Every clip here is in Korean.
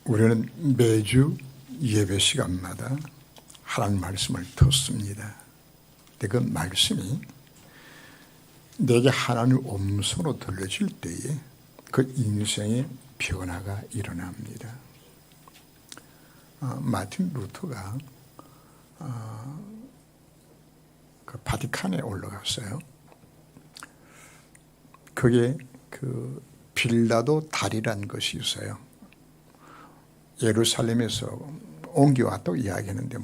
우리는 매주 예배 시간마다 하나님 말씀을 듣습니다. 근데 그 말씀이 내게 하나님 음성으로 들려질 때에 그 인생의 변화가 일어납니다. 마틴 루터가 그 바티칸에 올라갔어요. 그게 그 빌라도 다리란 것이 있어요. 예루살렘에서 옮겨왔다고 이야기하는데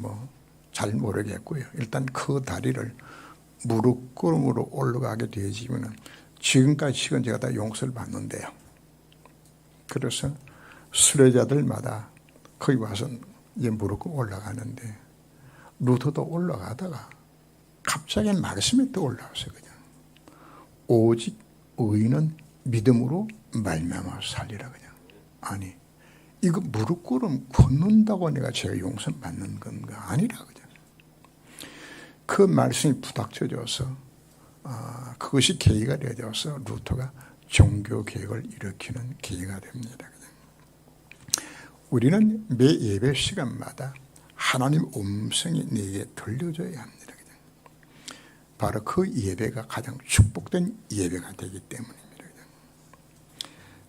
잘 모르겠고요. 일단 그 다리를 무릎걸음으로 올라가게 되어지면 지금까지 제가 다 용서를 받는데요. 그래서 수레자들마다 거기 와서 이제 무릎걸음 올라가는데 루터도 올라가다가 갑자기 말씀이 또 올라왔어요. 그냥 오직 의인은 믿음으로 말미암아 살리라. 그냥 아니 이거 무릎걸음 걷는다고 내가 제가 용서 받는 건가? 아니라 그냥 그 말씀이 부닥쳐져서 그것이 계기가 되어져서 루터가 종교 개혁을 일으키는 계기가 됩니다. 그냥 우리는 매 예배 시간마다 하나님 음성이 내게 들려줘야 합니다. 그냥 바로 그 예배가 가장 축복된 예배가 되기 때문입니다. 그냥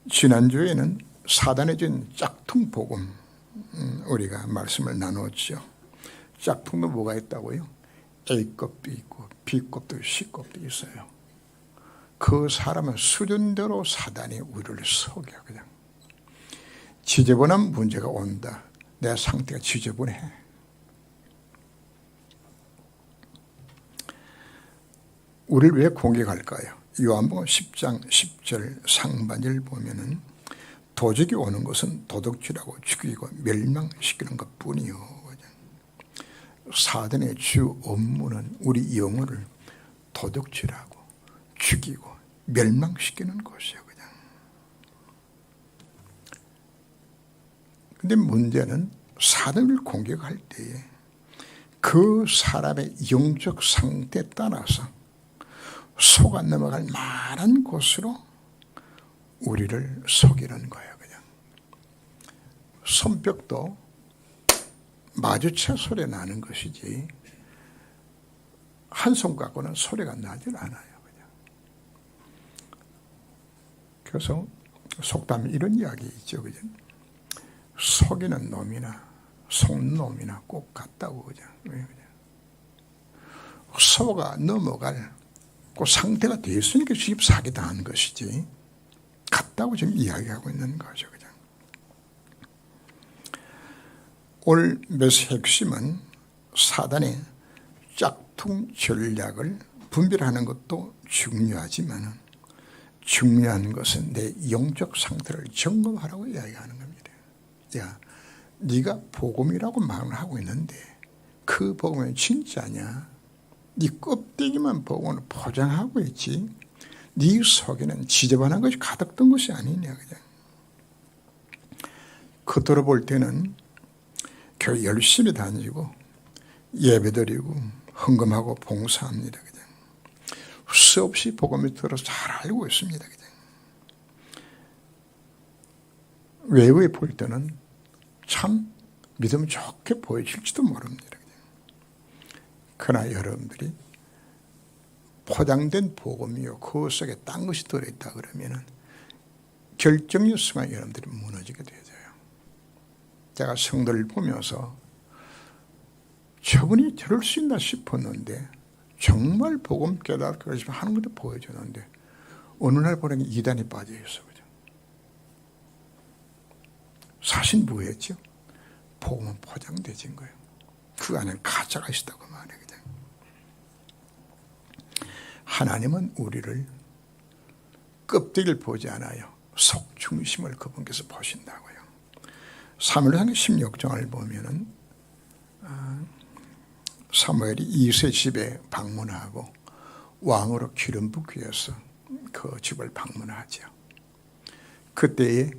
지난주에는 사단의 준 짝퉁 복음 우리가 말씀을 나눴죠. 짝퉁도 뭐가 있다고요? A급도 있고 B급도 있고 C급도 있어요. 그 사람은 수준대로 사단이 우리를 속여. 그냥 지저분한 문제가 온다. 내 상태가 지저분해. 우리를 왜 공격할까요? 요한복음 10장 10절 상반절 보면은 도적이 오는 것은 도둑질하고 죽이고 멸망시키는 것뿐이요. 사단의 주 업무는 우리 영혼을 도둑질하고 죽이고 멸망시키는 것이에요. 그냥. 근데 문제는 사단을 공격할 때에 그 사람의 영적 상태에 따라서 속아 넘어갈 만한 곳으로 우리를 속이는 거예요. 그냥 손뼉도 마주쳐 소리 나는 것이지 한 손 갖고는 소리가 나질 않아요. 그냥. 그래서 속담에 이런 이야기 있죠. 그죠? 속이는 놈이나 속는 놈이나 꼭 같다고. 그죠? 속아 넘어갈 그 상태가 되었으니까 지금 사기당한 것이지 같다고 지금 이야기하고 있는 거죠. 그냥. 오늘 메시지 핵심은 사단의 짝퉁 전략을 분별하는 것도 중요하지만 중요한 것은 내 영적 상태를 점검하라고 이야기하는 겁니다. 야, 네가 복음이라고 말을 하고 있는데 그 복음은 진짜냐? 네 껍데기만 복음을 포장하고 있지 네 속에는 지저분한 것이 가득 든 것이 아니냐. 그냥. 겉으로 볼 때는 교회 열심히 다니고 예배드리고 헌금하고 봉사합니다. 그냥. 수없이 복음이 들어서 잘 알고 있습니다. 그냥. 외부에 볼 때는 참 믿음 좋게 보여질지도 모릅니다. 그냥. 그러나 여러분들이 포장된 복음이요 그 속에 딴 것이 들어있다 그러면은 결정력 순간 여러분들이 무너지게 되어져요. 제가 성도를 보면서 저분이 저럴 수 있나 싶었는데 정말 복음 깨닫고 하는 것도 보여주는데 어느 날 보니까 이단이 빠져 있어. 그죠? 사실 뭐였죠? 복음은 포장되진 거예요. 그 안에 가짜가 있다고 말해요. 그냥. 하나님은 우리를 껍데기를 보지 않아요. 속 중심을 그분께서 보신다고요. 사무엘상 16장을 보면은 사무엘이 이세 집에 방문하고 왕으로 기름 붓기 위해서 그 집을 방문하죠. 그때에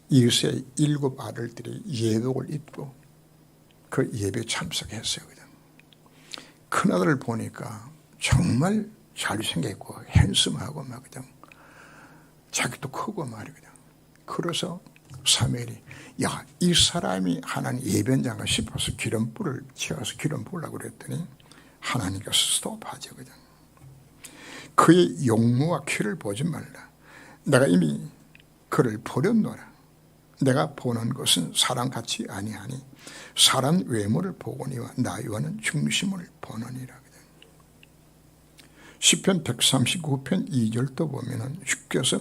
이세의 7 아들들이 예복을 입고 그 예배에 참석했어요. 그냥. 큰아들을 보니까 정말 잘생겼고 핸섬하고 막 그냥 자기도 크고 말이야. 그냥. 그래서 사무엘이 야, 이 사람이 하나님 예배인장가 싶어서 기름불을 채워서 기름 부으려고 그랬더니 하나님께서 스톱하죠. 그냥 그의 용모와 키를 보지 말라. 내가 이미 그를 버렸노라. 내가 보는 것은 사람 같이 아니하니 사람 외모를 보거니와 나와는 중심을 보느니라. 시편 139편 2절도 보면은 주께서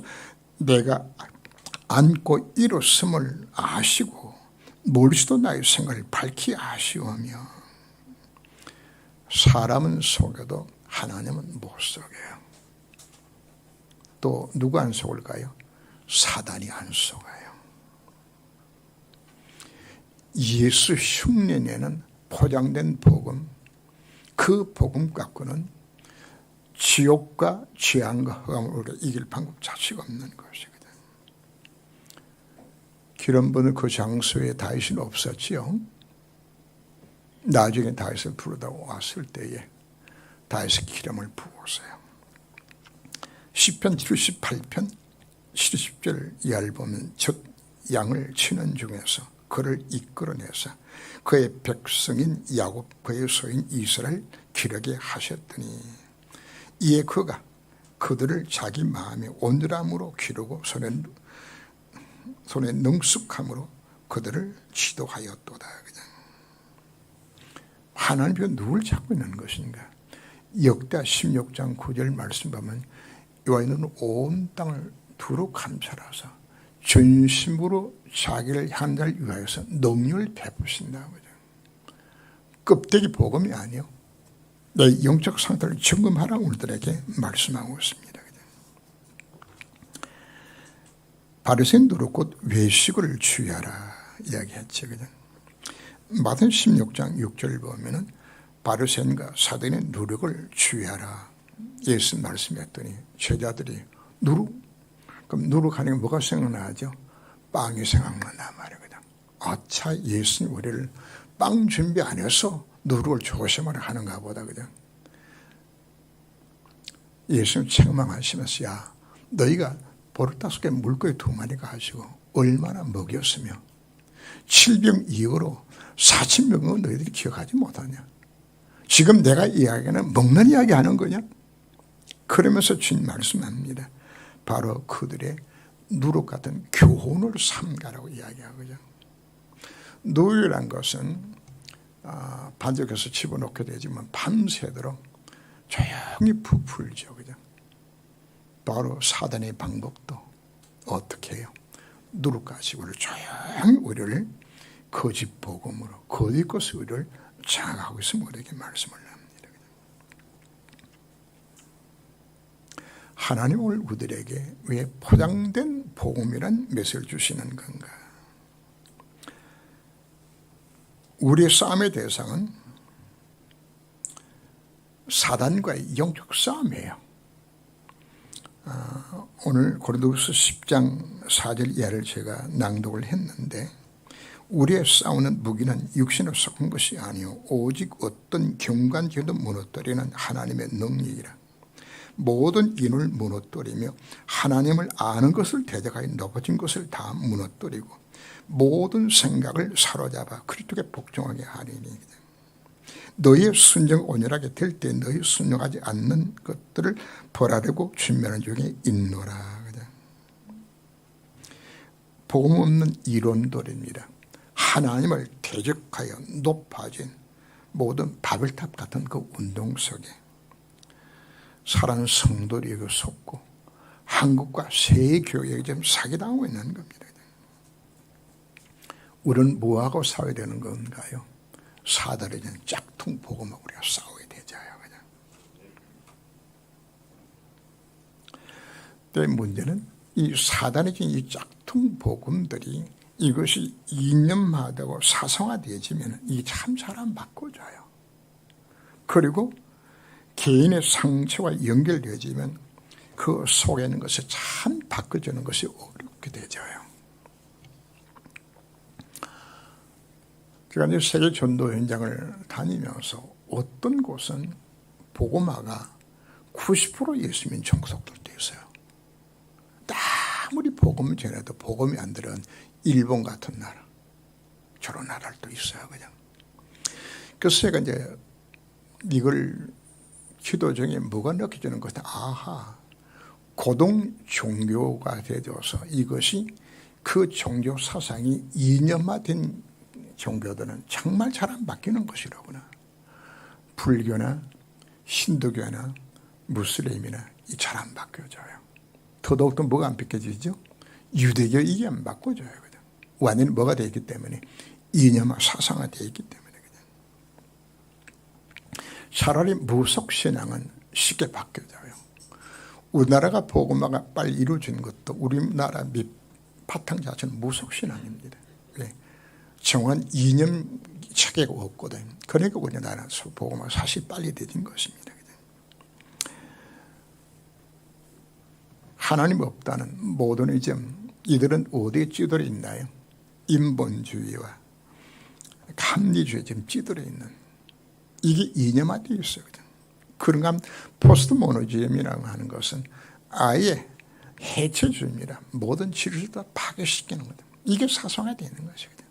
내가 안고 일었음을 아시고 멀리서도 나의 생각을 밝히 아시오며 사람은 속여도 하나님은 못 속여요. 또 누가 안 속을까요? 사단이 안 속아요. 예수 흉내내는 포장된 복음, 그 복음 갖고는 지옥과 재앙과 흑암을 우리가 이길 방법 자체가 없는 것이거든. 기름 부는 그 장소에 다윗은 없었지요. 나중에 다윗을 부르다 왔을 때에 다윗의 기름을 부었어요. 시편 78편 70절 이하를 보면 첫 양을 치는 중에서 그를 이끌어내서 그의 백성인 야곱 그의 소인 이스라엘 기르게 하셨더니 이에 그가 그들을 자기 마음의 온유함으로 기르고 손에 능숙함으로 그들을 지도하였도다. 하나님이 누굴 찾고 있는 것인가? 역대 16장 9절 말씀 보면 여호와는 온 땅을 두루 감찰하사 전심으로 자기를 향한 자를 위하여서 능력을 베푸신다. 껍데기 복음이 아니요. 내 영적 상태를 점검하라고 우리들에게 말씀하고 있습니다. 바리새인들은 곧 외식을 주의하라 이야기했죠. 마태복음 16장 6절 보면은 바리새인과 사도의 누룩을 주의하라 예수 말씀했더니 제자들이 그럼 누룩하니까 뭐가 생각나죠? 빵이 생각난단 말이거든. 아차, 예수님 우리를 빵 준비 안 해서 누룩을 조심하라 하는가 보다. 그냥 예수님 책망하시면서 야, 너희가 보리 5개 물고기 2마리 가지고 얼마나 먹였으며 7병 이후로 4,000명은 너희들이 기억하지 못하냐? 지금 내가 이야기하는 먹는 이야기 하는 거냐? 그러면서 주님 말씀합니다. 바로 그들의 누룩 같은 교훈을 삼가라고 이야기하거든요. 누룩이란 것은 반죽해서 집어넣게 되지만 밤새도록 조용히 부풀죠. 그죠? 바로 사단의 방법도 어떻게 해요? 누룩 가지고 조용히 우리를 거짓 복음으로 거짓 것을 우리를 장악하고 있으면 우리에게 말씀을 합니다. 하나님 오늘 우리들에게 왜 포장된 복음이란 메시지를 주시는 건가? 우리의 싸움의 대상은 사단과의 영적 싸움이에요. 오늘 고린도후서 10장 4절 이하를 제가 낭독을 했는데 우리의 싸우는 무기는 육신에 속한 것이 아니요 오직 어떤 경관지도 무너뜨리는 하나님의 능력이라. 모든 인을 무너뜨리며 하나님을 아는 것을 대적하여 높아진 것을 다 무너뜨리고 모든 생각을 사로잡아 그리스도께 복종하게 하리니. 너희의 순종 온유하게 될 때 너희 순종하지 않는 것들을 벌하려고 준비하는 중에 있노라. 복음 없는 이론들입니다. 하나님을 대적하여 높아진 모든 바벨탑 같은 그 운동 속에 살아는 성도들에게 속고 한국과 세계교회에 지금 사기당하고 있는 겁니다. 우리는 뭐하고 싸워야 되는 건가요? 사단의 짝퉁 복음하고 우리가 싸워야 되죠. 그냥 문제는 이 사단의 이 짝퉁 복음들이 이것이 이념화되고 사성화되어지면 이게 참 잘 안 바꿔져요. 그리고 개인의 상처와 연결되어지면 그 속에 있는 것이 참 바꿔주는 것이 어렵게 되져요. 제가 이제 세계 전도 현장을 다니면서 어떤 곳은 복음화가 90% 예수 민족 속들도 있어요. 아무리 복음을 전해도 복음이 안 들은 일본 같은 나라, 저런 나라를 또 있어요. 그냥. 그래서 제가 이제 이걸 기도 중에 뭐가 느껴지는 것은, 아하, 고등 종교가 되어서 이것이 그 종교 사상이 이념화된 종교들은 정말 잘 안 바뀌는 것이로구나. 불교나 힌두교나 무슬림이나 잘 안 바뀌어져요. 더더욱더 뭐가 안 바뀌어지죠? 유대교 이게 안 바꿔져요. 그냥. 완전히 뭐가 되어 있기 때문에, 이념화 사상화 되어 있기 때문에. 그냥. 차라리 무속신앙은 쉽게 바뀌어져요. 우리나라가 복음화가 빨리 이루어진 것도 우리나라 바탕 자체는 무속신앙입니다. 왜? 정한 이념 체계가 없거든. 그러니까 우리나라 복음화가 사실 빨리 되진 것입니다. 하나님 없다는 모더니즘, 이들은 어디에 찌들어 있나요? 인본주의와 합리주의에 지금 찌들어 있는, 이게 이념화되어 있어요. 그런가 포스트 모노즘이라고 하는 것은 아예 해체주의입니다. 모든 진리를 다 파괴시키는 거다. 이게 사상화되는 것이거든.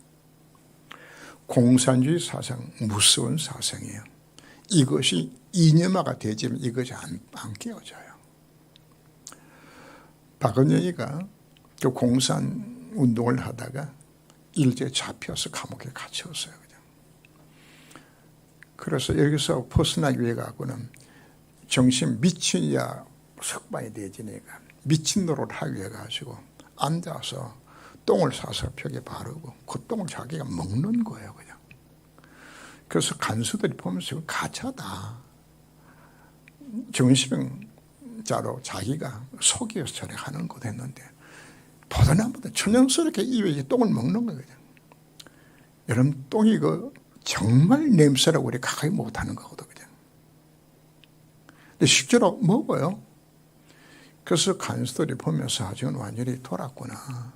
공산주의 사상, 무서운 사상이에요. 이것이 이념화가 되지만 이것이 안 깨어져요. 박은영이가 그 공산 운동을 하다가 일제에 잡혀서 감옥에 갇혔어요. 그래서 여기서 벗어나기 위해 가고는 정신 미친이야 석방이 되지니까 미친 노릇을 하기 위해 가지고 앉아서 똥을 싸서 벽에 바르고 그 똥을 자기가 먹는 거예요. 그냥. 그래서 간수들이 보면서 가짜다. 정신병자로 자기가 속여서 저래 하는 것 했는데 보다나보다 천연스럽게 입에 똥을 먹는 거예요. 그냥. 여러분 똥이 정말 냄새라고 우리 가까이 못하는 거거든요. 근데 실제로 먹어요. 그래서 간수들이 보면서 아직은 완전히 돌았구나.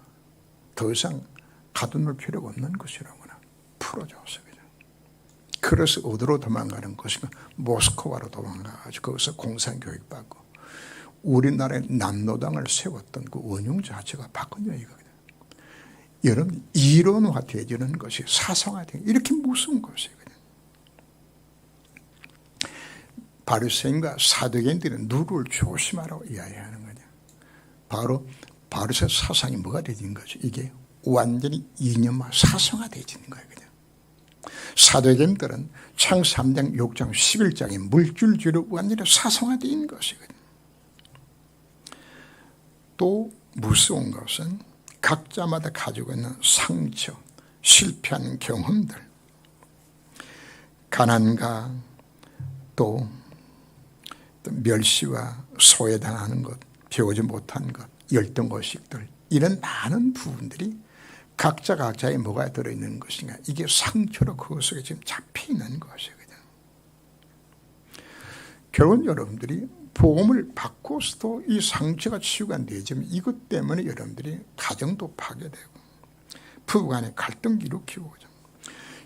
더 이상 가둬놓을 필요가 없는 것이라구나. 풀어줬어요. 그래서 어디로 도망가는 것인가? 모스크바로 도망가가지고 거기서 공산교육받고 우리나라의 남노당을 세웠던 그 원흉 자체가 박근혜이거든요. 여러분 이론화되어지는 것이 사상화되는 이렇게 무서운 것이거든요. 바리새인과 사두개인들은 누구를 조심하라고 이야기하는 거냐. 바로 바리새 사상이 뭐가 되는 거죠. 이게 완전히 이념화 사상화되어지는 거예요. 사도행전들은 창 3장, 6장, 11장의 물질주의로 완전히 사상화된 것이거든요. 또 무서운 것은 각자마다 가지고 있는 상처, 실패한 경험들, 가난과 또 멸시와 소외당하는 것, 배우지 못한 것, 열등의식들, 이런 많은 부분들이 각자의 뭐가 들어있는 것인가. 이게 상처로 그 속에 지금 잡혀있는 것이거든요. 결국은 여러분들이 복음을 받고서도 이 상처가 치유가 안 되지만 이것 때문에 여러분들이 가정도 파괴되고 부부간의 갈등을 일으키고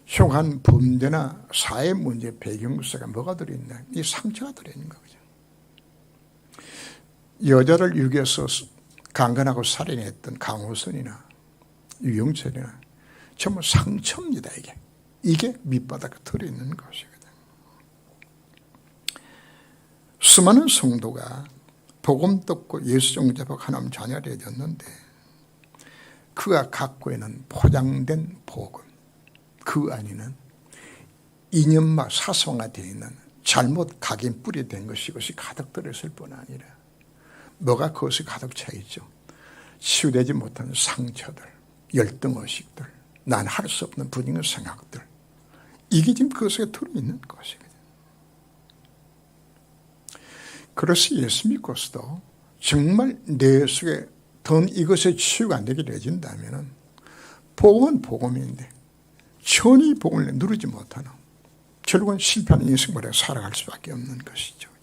흉한 범죄나 사회 문제 배경수가 뭐가 들어있나. 이 상처가 들어있는 거죠. 여자를 유기해서 강간하고 살인했던 강호선이나 유영철이나 전부 상처입니다. 이게 밑바닥에 들어있는 것이거든요. 수많은 성도가 복음 듣고 예수 영접하고 하나님 자녀가 되어졌는데 그가 갖고 있는 포장된 복음, 그 안에는 이념과 사상화되어 있는 잘못 각인 뿌리된 것이 이것이 가득 들어있을 뿐 아니라 뭐가 그것이 가득 차 있죠. 치유되지 못한 상처들, 열등의식들, 난 할 수 없는 분위기 생각들, 이게 지금 그것에 들어있는 것이거든요. 그래서 예수 믿고서도 정말 내 속에 더 이것에 치유가 안 되게 되어진다면 복음은 복음인데 전히 복음을 누르지 못하는 결국은 실패하는 인생을 살아갈 수밖에 없는 것이죠.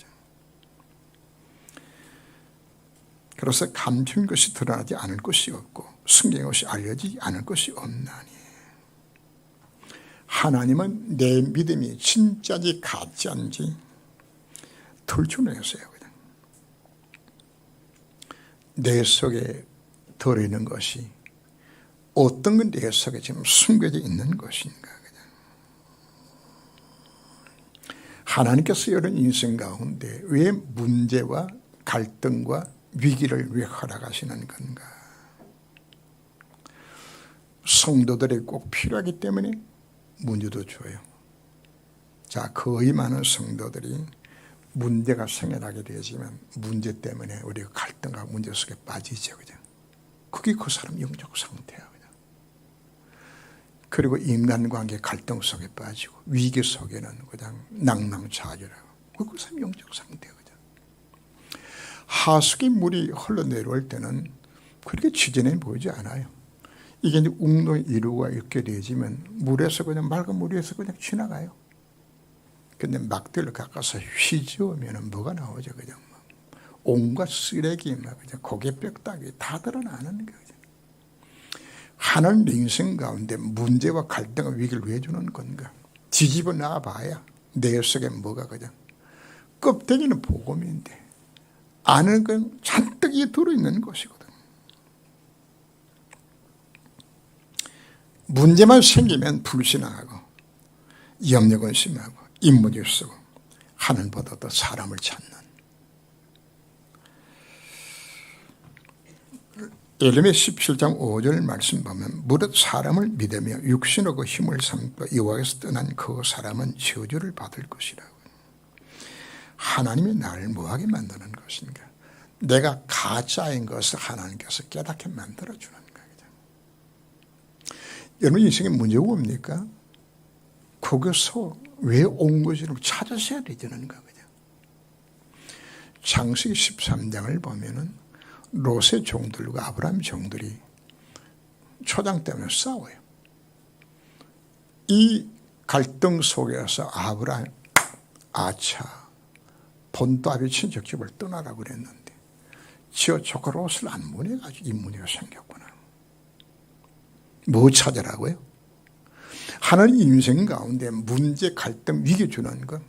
그래서 감추인 것이 드러나지 않을 것이 없고 숨긴 것이 알려지지 않을 것이 없나니 하나님은 내 믿음이 진짜인지 가짜인지 들추어내세요. 내 속에 들어있는 것이 어떤 건 내 속에 지금 숨겨져 있는 것인가. 하나님께서 이런 인생 가운데 왜 문제와 갈등과 위기를 왜 허락하시는 건가. 성도들이 꼭 필요하기 때문에 문제도 줘요. 자, 거의 많은 성도들이 문제가 생겨나게 되지만 문제 때문에 우리가 갈등과 문제 속에 빠지죠. 그죠? 그게 그 사람 영적 상태야. 그죠? 그리고 인간관계 갈등 속에 빠지고 위기 속에는 그냥 낭망자주라고. 그 사람 영적 상태야. 그죠? 하수기 물이 흘러내려올 때는 그렇게 지진해 보이지 않아요. 이게 이제 운동이 이루가 있게 되지만 물에서 그냥 맑은 물 위에서 그냥 지나가요. 근데 막대를 가까서 휘저으면 뭐가 나오죠? 그냥 온갖 쓰레기, 그냥 고개 뼈다귀 다 드러나는 거죠. 하나님 인생 가운데 문제와 갈등과 위기를 왜 주는 건가? 뒤집어 놔봐야 내 속에 뭐가 그냥 껍데기는 복음인데 아는 건 잔뜩 들어있는 것이거든. 문제만 생기면 불신하고 염려근심하고 인문을 쓰고 하늘보다 더 사람을 찾는. 예레미야 17장 5절 말씀 보면 무릇 사람을 믿으며 육신으로 그 힘을 삼고 여호와께서 떠난 그 사람은 저주를 받을 것이라고. 하나님이 나를 뭐하게 만드는 것인가? 내가 가짜인 것을 하나님께서 깨닫게 만들어주는 거예요. 여러분 인생에 문제가 뭡니까? 거기서 왜 온 것인지 찾으셔야 되는 거거든요. 창세기 13장을 보면은 롯의 종들과 아브라함 종들이 초장 때문에 싸워요. 이 갈등 속에서 아브라함, 아차, 본토 아비 친척집을 떠나라고 그랬는데 저 조카 롯을 안 보내가지고 이 문제가 생겼구나. 뭐 찾으라고요? 하나님 인생 가운데 문제, 갈등, 위기 주는 건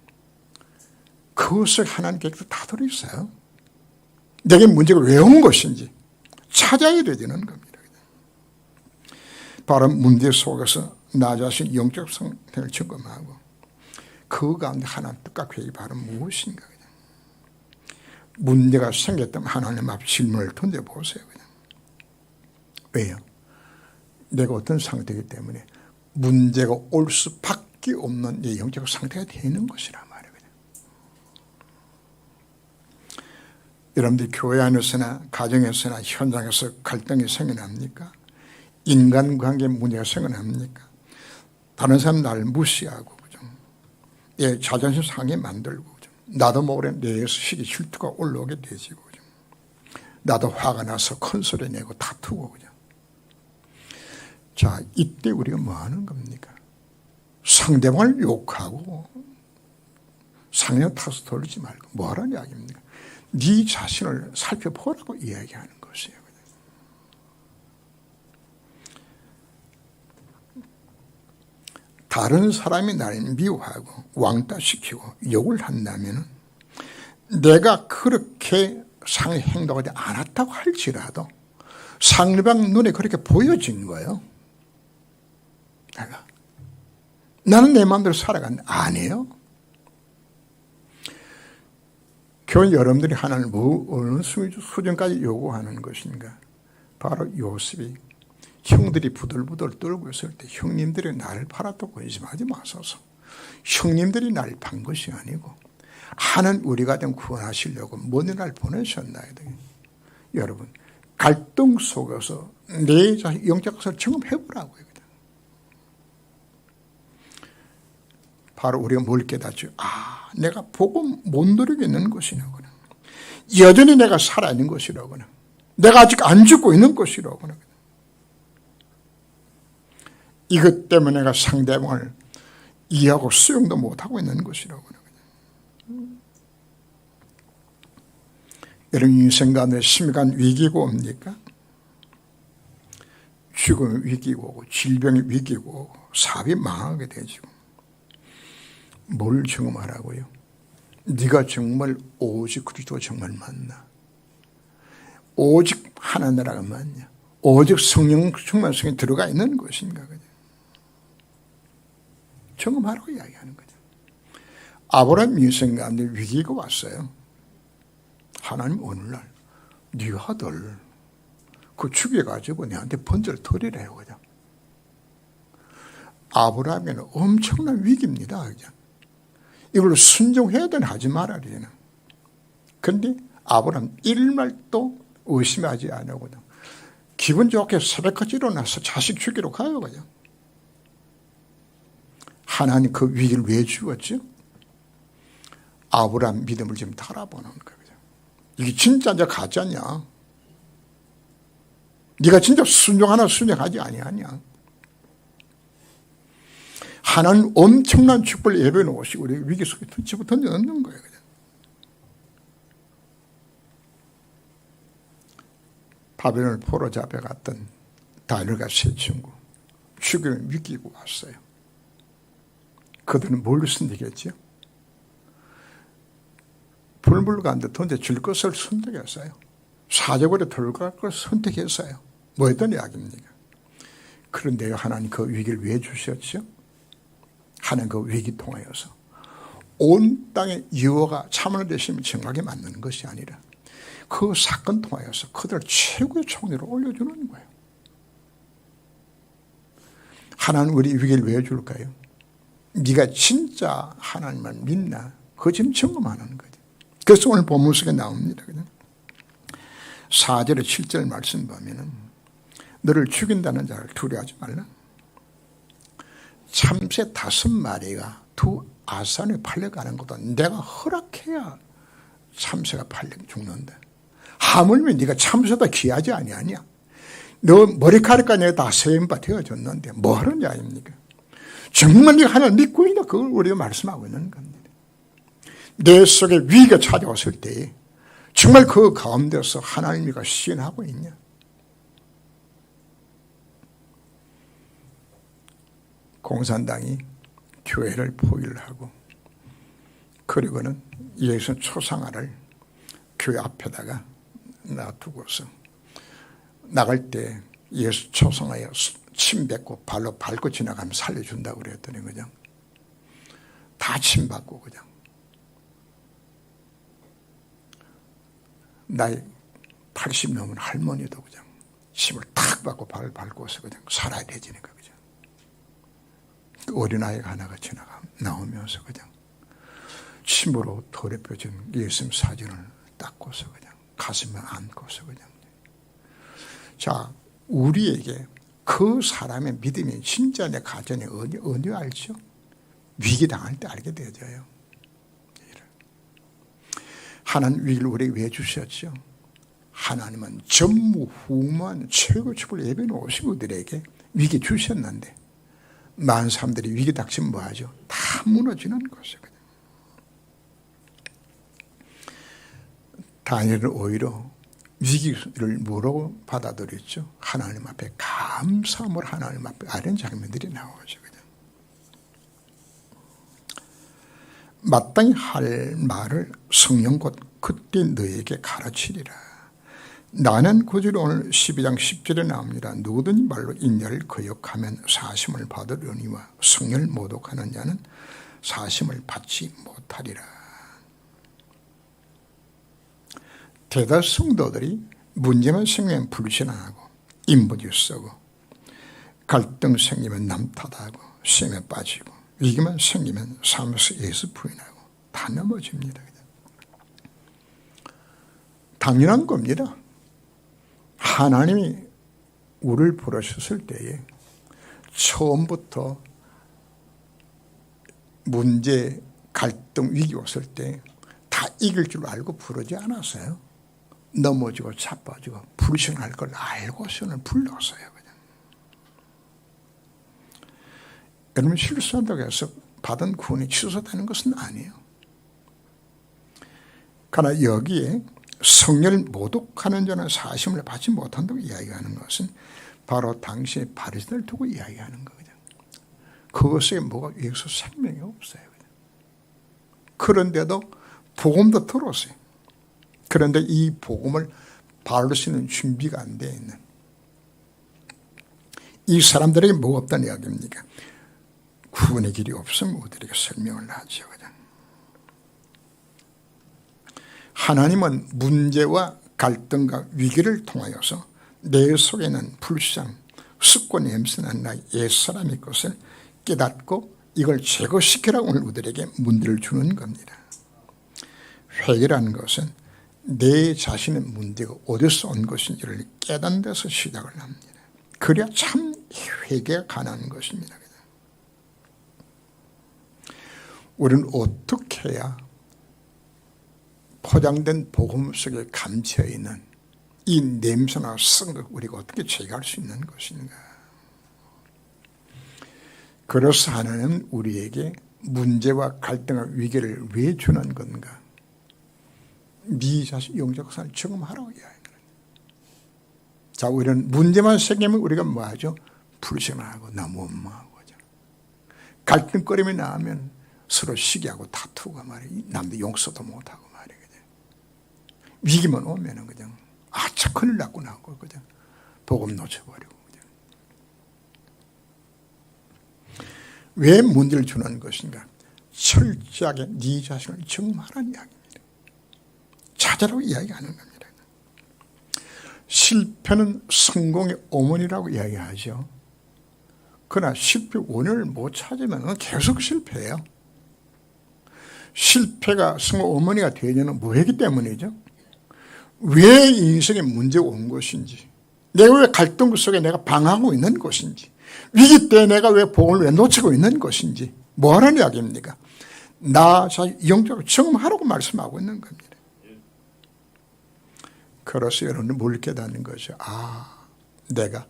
그것을 하나님께서 다 들어있어요. 내게 문제가 왜 온 것인지 찾아야 되는 겁니다. 바로 문제 속에서 나 자신 영적 상태를 점검하고 그 가운데 하나님 뜻과 계획이 바로 무엇인가. 문제가 생겼다면 하나님 앞 질문을 던져보세요. 왜요? 내가 어떤 상태이기 때문에 문제가 올 수밖에 없는 내 영적 상태가 되는 것이란 말이에요. 여러분들 교회 안에서나 가정에서나 현장에서 갈등이 생겨납니까? 인간관계 문제가 생겨납니까? 다른 사람 나를 무시하고 그죠? 예, 자존심 상해 만들고 그죠? 나도 모르게 내에서 시기 질투가 올라오게 되지고 그죠? 나도 화가 나서 큰 소리 내고 다투고 그죠? 자, 이때 우리가 뭐 하는 겁니까? 상대방을 욕하고 상대방 탓을 돌리지 말고 뭐 하라는 이야기입니까? 네 자신을 살펴보라고 이야기하는 것이에요. 다른 사람이 나를 미워하고 왕따시키고 욕을 한다면 내가 그렇게 상대 행동하지 않았다고 할지라도 상대방 눈에 그렇게 보여진 거예요. 나는 내 마음대로 살아갔는데 아니에요. 교회 여러분들이 하나님을 어느 수준까지 요구하는 것인가? 바로 요셉이 형들이 부들부들 떨고 있을 때 형님들이 나를 팔았다고 의심하지 마소서. 형님들이 나를 판 것이 아니고 하나님 우리가 좀 구원하시려고 먼 날 보내셨나요? 여러분 갈등 속에서 내 자신 영적 것을 경험해보라고요. 바로 우리가 뭘 깨닫죠? 아, 내가 복음 못 누리고 있는 것이라구나. 여전히 내가 살아있는 것이라구나. 내가 아직 안 죽고 있는 것이라구나. 이것 때문에 내가 상대방을 이해하고 수용도 못하고 있는 것이라구나. 여러분 인생 가운데 심각한 위기가 옵니까? 죽음의 위기가 오고 질병의 위기가 오고 사업이 망하게 되죠. 뭘 경험하라고요? 네가 정말 오직 그리스도가 정말 맞나? 오직 하나님 나라가 맞냐? 오직 성령 충만성이 들어가 있는 것인가. 점검하라고 이야기하는 거죠. 아브라함 인생 가운데 위기가 왔어요. 하나님 오늘날 네 아들 그 죽여가지고 내한테 번제를 드리래요. 그냥. 아브라함에는 엄청난 위기입니다. 그냥. 이걸로 순종해야 되나 하지 말아야 되나. 그런데 아브라함 일말도 의심하지 않고 기분 좋게 새벽까지 일어나서 자식 죽이러 가요. 그냥. 하나님 그 위기를 왜 주었죠? 아브라함 믿음을 지금 달아보는 거예요. 이게 진짜냐 가짜냐? 네가 진짜 순종하나 순종하지 아니하냐? 하나님 엄청난 축복을 예배해 놓으시고 우리 위기 속에 집어 던져넣는 거예요. 그냥. 바벨론을 포로 잡혀갔던 다니엘과 세 친구 죽임을 믿기고 왔어요. 그들은 뭘 선택했죠? 불물 가운데 던져줄 것을 선택했어요. 사적으로 들어갈 것을 선택했어요. 뭐 했던 이야기입니까? 그런데요, 하나님 그 위기를 왜 주셨죠? 하나님 그 위기 통하여서 온 땅의 여호와가 참으로 되시면 정확하게 만드는 것이 아니라 그 사건 통하여서 그들을 최고의 총리로 올려주는 거예요. 하나님 우리 위기를 왜 줄까요? 네가 진짜 하나님을 믿나? 그거 지금 점검하는 거죠. 그래서 오늘 본문 속에 나옵니다. 4절에 7절 말씀 보면은 너를 죽인다는 자를 두려워하지 말라. 참새 5마리가 두 아산에 팔려가는 것도 내가 허락해야 참새가 팔려 죽는다. 하물며 네가 참새보다 귀하지 아니하냐? 너 머리카락까지 내가 다 세임바 되어줬는데 뭐 하는 자입니까? 정말 네가 하나님 믿고 있냐? 그걸 우리가 말씀하고 있는 겁니다. 내 속에 위기가 찾아왔을 때 정말 그 가운데서 하나님이가 시인하고 있냐? 공산당이 교회를 포위를 하고 그리고는 예수 초상화를 교회 앞에다가 놔두고서 나갈 때 예수 초상화에 침 뱉고 발로 밟고 지나가면 살려준다고 그랬더니 그냥 다 침 받고 그냥 나이 80 넘은 할머니도 그냥 침을 탁 받고 발을 밟고서 그냥 살아야 되지니까 그냥 어린아이가 하나가 나오면서 그냥 침으로 더럽혀진 예수님 사진을 닦고서 그냥 가슴에 안고서 그냥 자 우리에게 그 사람의 믿음이 진짜 내 가정에 어디 알죠? 위기 당할 때 알게 되어져요. 하나님 위기를 우리에게 왜 주셨죠? 하나님은 전무후무한 최고 축복을 예배해 놓으신 그들에게 위기 주셨는데 많은 사람들이 위기 닥치면 뭐하죠? 다 무너지는 것이거든요. 다니엘은 오히려 위기를 뭐라고 받아들였죠? 하나님 앞에 감사함으로 하나님 앞에 아는 장면들이 나오죠. 마땅히 할 말을 성령 곧 그때 너에게 가르치리라. 나는 구절이 오늘 12장 10절에 나옵니다. 누구든지 말로 인자를 거역하면 사심을 받으려니와 성령을 모독하는 자는 사심을 받지 못하리라. 대다수 성도들이 문제만 생기면 불신하고 인부지 쓰고 갈등 생기면 남 탓하고 시험에 빠지고 위기만 생기면 사무소 예수 부인하고 다 넘어집니다. 당연한 겁니다. 하나님이 우리를 부르셨을 때에 처음부터 문제, 갈등, 위기 왔을 때 다 이길 줄 알고 부르지 않았어요. 넘어지고 자빠지고 불신할 걸 알고서는 불렀어요. 그냥. 여러분 실수한다고 해서 받은 구원이 취소되는 것은 아니에요. 그러나 여기에 성령을 모독하는 자는 사심을 받지 못한다고 이야기하는 것은 바로 당시의 바리새인을 두고 이야기하는 거거든요. 그것에 뭐가 여기서 생명이 없어요. 그런데도 복음도 들었어요. 그런데 이 복음을 바를 수 있는 준비가 안 되어 있는 이 사람들에게 뭐가 없다는 이야기입니까? 구원의 길이 없으면 우리에게 설명을 하죠. 그냥. 하나님은 문제와 갈등과 위기를 통하여서 내 속에는 불상, 습고 냄새나는 나의 옛사람의 것을 깨닫고 이걸 제거시키라고 오늘 우리에게 문제를 주는 겁니다. 회개라는 것은 내 자신의 문제가 어디서 온 것인지를 깨닫는 데서 시작을 합니다. 그래야 참 회개가 가능한 것입니다. 우리는 어떻게 해야 포장된 복음 속에 감춰있는 이 냄새나 쓴 것 우리가 어떻게 제거할 수 있는 것인가? 그래서 하나님은 우리에게 문제와 갈등과 위기를 왜 주는 건가? 네 자신 영적 삶을 경험하라고 이야기하는. 자, 우리는 문제만 생기면 우리가 뭐하죠? 불신하고 너무 원망하고 하죠. 갈등거림이 나오면 서로 시기하고 다투고 말이야. 남들 용서도 못하고 말이야. 위기만 오면은 그냥 아차 큰일 났구나 하고 그냥 복음 놓쳐버리고 그냥. 왜 문제를 주는 것인가? 철저하게 네 자신을 경험하라는 이야기입니다. 찾아라고 이야기하는 겁니다. 실패는 성공의 어머니라고 이야기하죠. 그러나 실패 원인을 못 찾으면 계속 실패해요. 실패가 성공 어머니가 되려는 뭐이기 때문이죠? 왜 인생에 문제가 온 것인지, 내가 왜 갈등 속에 내가 방황하고 있는 것인지, 위기 때 내가 왜 복음을 왜 놓치고 있는 것인지, 뭐라는 이야기입니까? 나 자신 영적으로 경험하라고 말씀하고 있는 겁니다. 그래서 여러분은 뭘 깨닫는 거죠? 아, 내가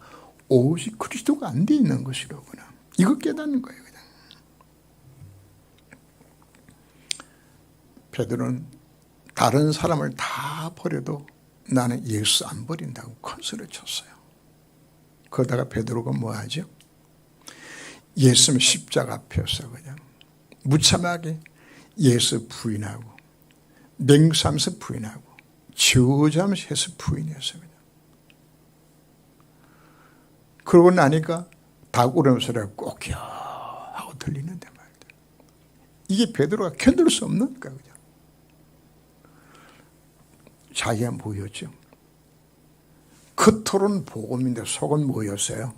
오직 그리스도가 안 돼 있는 것이로구나. 이거 깨닫는 거예요. 그냥. 베드로는 다른 사람을 다 버려도 나는 예수 안 버린다고 큰 소리를 쳤어요. 그러다가 베드로가 뭐 하죠? 예수님 십자가 앞에서 그냥 무참하게 예수 부인하고 맹세하면서 부인하고 저주하면서 해서 부인해서 그냥. 그러고 나니까 닭 울음소리가 꼭요 하고 들리는데 말이야. 이게 베드로가 견딜 수 없는 거야. 그냥. 자기가 뭐였죠? 겉으로는 복음인데 속은 뭐였어요?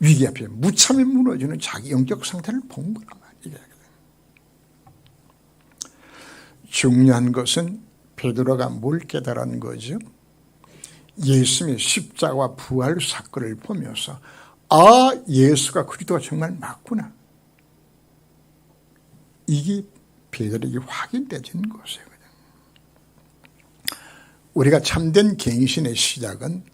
위기 앞에 무참히 무너지는 자기 영적 상태를 본 거란 말이에요. 중요한 것은 베드로가 뭘 깨달은 거죠? 예수님의 십자가와 부활 사건을 보면서 아, 예수가 그리스도가 정말 맞구나. 이게 베드로에게 확인되는 것이에요. 우리가 참된 갱신의 시작은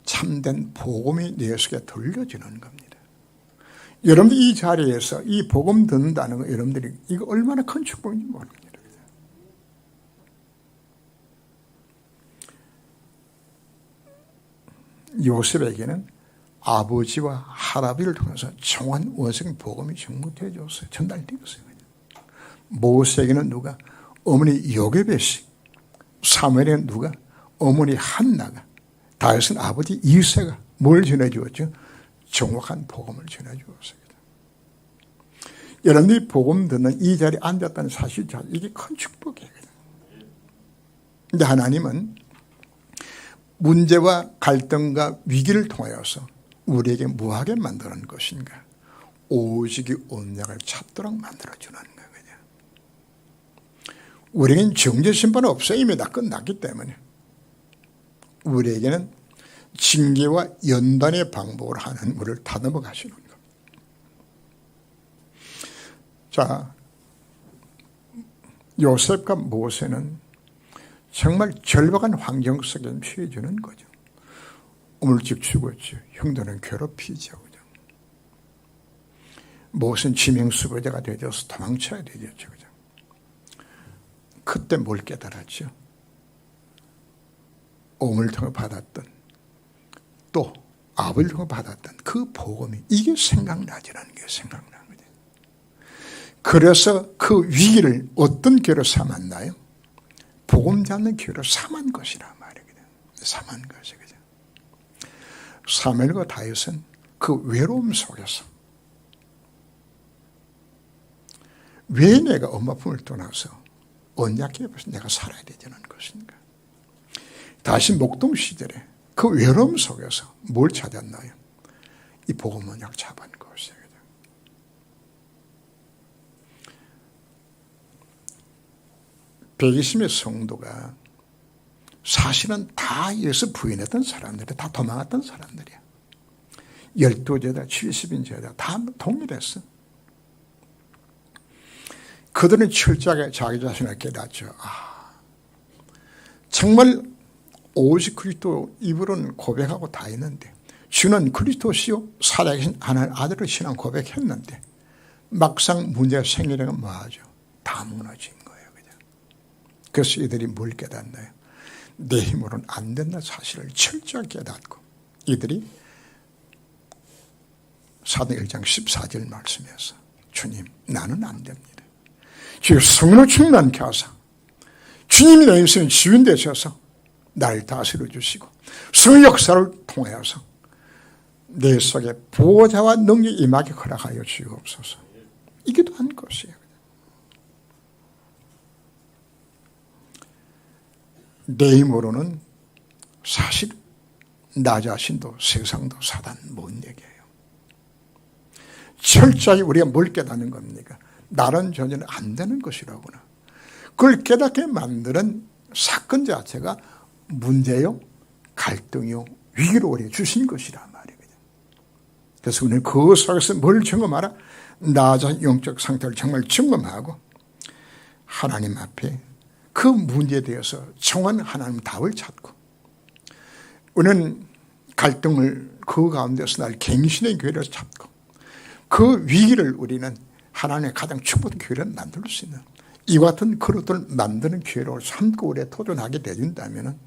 참된 복음이 내 속에 들려지는 겁니다. 여러분들 이 자리에서 이 복음 듣는다는 거 여러분들이 이거 얼마나 큰 축복인지 모릅니다. 요셉에게는 아버지와 할아버지를 통해서 정확한 원생 복음이 전무되어졌어요. 전달되었어요. 모세에게는 누가? 어머니 요게벳이, 사무엘에는 누가? 어머니 한나가, 다윗은 아버지 이새가 뭘 전해주었죠? 정확한 복음을 전해주었어요. 여러분들이 복음 듣는 이 자리에 앉았다는 사실 자체 이게 큰 축복이에요. 그런데 하나님은 문제와 갈등과 위기를 통하여서 우리에게 뭐하게 만드는 것인가? 오직이 언약을 찾도록 만들어주는 거거든요. 우리에게는 정죄심판은 없어요. 이미 다 끝났기 때문에. 우리에게는 징계와 연단의 방법으로 하는 우리를 다듬어 가시는 겁니다. 자, 요셉과 모세는 정말 절박한 환경 속에 피해주는 거죠. 우물직 죽었죠. 형들은 괴롭히죠. 그죠? 모세는 지명수거자가 되어서 도망쳐야 되겠죠. 그죠? 그때 뭘 깨달았죠? 어머니를 통해 받았던 또 아버지를 통해 받았던 그 복음이 이게 생각나지라는 게 생각난 거죠. 그래서 그 위기를 어떤 기회로 삼았나요? 복음 잡는 기회로 삼은 것이란 말이거든요. 삼은 것이거든요. 사무엘과 다윗은 그 외로움 속에서 왜 내가 엄마 품을 떠나서 언약궤 앞에서 내가 살아야 되는 것인가? 다시 목동 시절에 그 외로움 속에서 뭘 찾았나요? 이 복음 언약 잡은 것이에요. 백이십의 성도가 사실은 다 예수 부인했던 사람들이 다 도망갔던 사람들이야. 12제자, 70인 제자 다 동일했어. 그들은 철저하게 자기 자신을 깨닫죠. 정말 오직 그리스도 입으로는 고백하고 다 했는데 주는 그리스도시요 살아계신 하나님 아들을 신앙 고백했는데 막상 문제가 생기려면 뭐하죠? 다 무너진 거예요. 그냥. 그래서 이들이 뭘 깨닫나요? 내 힘으로는 안 된다는 사실을 철저하게 깨닫고 이들이 사도행 1장 14절 말씀에서 주님 나는 안 됩니다. 주여 성령으로 충만케 하사 주님이 내 인생의 주인 되셔서 나를 다스려 주시고 성령 역사를 통하여서 내 속에 보호자와 능력이 임하게 허락하여 주옵소서. 이기도 한 것이에요. 내 힘으로는 사실 나 자신도 세상도 사단 못 얘기해요. 철저히 우리가 뭘 깨닫는 겁니까? 나는 전혀 안 되는 것이라구나. 그걸 깨닫게 만드는 사건 자체가 문제요, 갈등이요, 위기로 우리에게 주신 것이란 말이에요. 그래서 우리는 그 속에서 뭘 점검하라? 나 자신 영적 상태를 정말 점검하고 하나님 앞에 그 문제에 대해서 정한 하나님 답을 찾고 우리는 갈등을 그 가운데서 날 갱신의 교회를 찾고 그 위기를 우리는 하나님의 가장 축복된 교회를 만들 수 있는 이와 같은 그릇을 만드는 기회로 삼고 우리에 도전하게 되준다면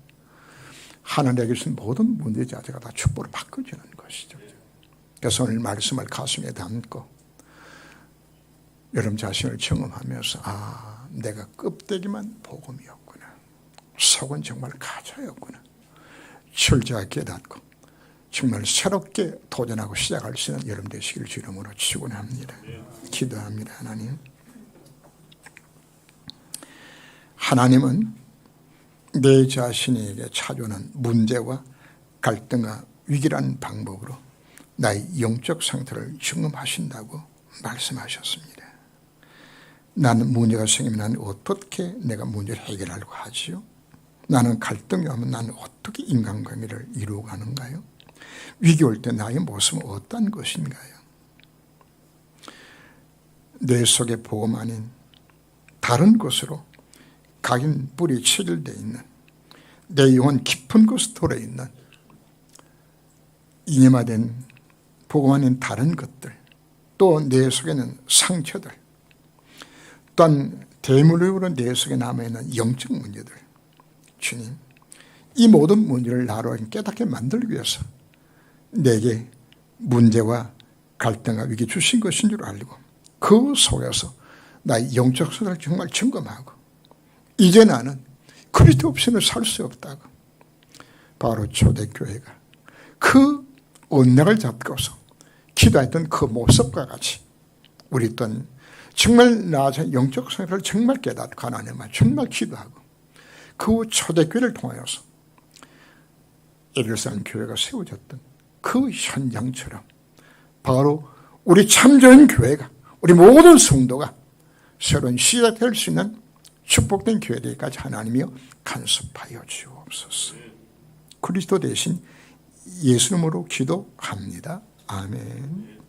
하나님에게 주신 모든 문제 자체가 다 축복으로 바꿔지는 것이죠. 그래서 오늘 말씀을 가슴에 담고 여러분 자신을 경험하면서 내가 껍데기만 복음이었구나. 속은 정말 가짜였구나. 철저하게 깨닫고 정말 새롭게 도전하고 시작할 수 있는 여러분 되시기를 주 이름으로 축원합니다. 기도합니다. 하나님은 내 자신에게 찾아오는 문제와 갈등과 위기라는 방법으로 나의 영적 상태를 점검하신다고 말씀하셨습니다. 나는 문제가 생기면 나는 어떻게 내가 문제를 해결하려고 하지요? 나는 갈등이 오면 나는 어떻게 인간관계를 이루어가는가요? 위기 올 때 나의 모습은 어떤 것인가요? 내 속에 복음 아닌 다른 것으로 각인 뿌리 체질되어 있는 내 영혼 깊은 곳에 들어있는 이념화된 복음 아닌 다른 것들 또 내 속에는 상처들 또한 대물림으로 내 속에 남아있는 영적 문제들 주님 이 모든 문제를 나로 깨닫게 만들기 위해서 내게 문제와 갈등과 위기 주신 것인 줄 알고 그 속에서 나의 영적 상태를 정말 점검하고 이제 나는 그리스도 없이는 살 수 없다고 바로 초대교회가 그 언약을 잡고서 기도했던 그 모습과 같이 우리 또한 정말 나의 영적 상태를 정말 깨닫고 하나님만 정말 기도하고 그 초대교회를 통하여서 예루살렘 교회가 세워졌던 그 현장처럼 바로 우리 참전 교회가 우리 모든 성도가 새로운 시작될 수 있는 축복된 교회 되기까지 하나님이여 간섭하여 주옵소서. 그리스도 대신 예수 이름으로 기도합니다. 아멘.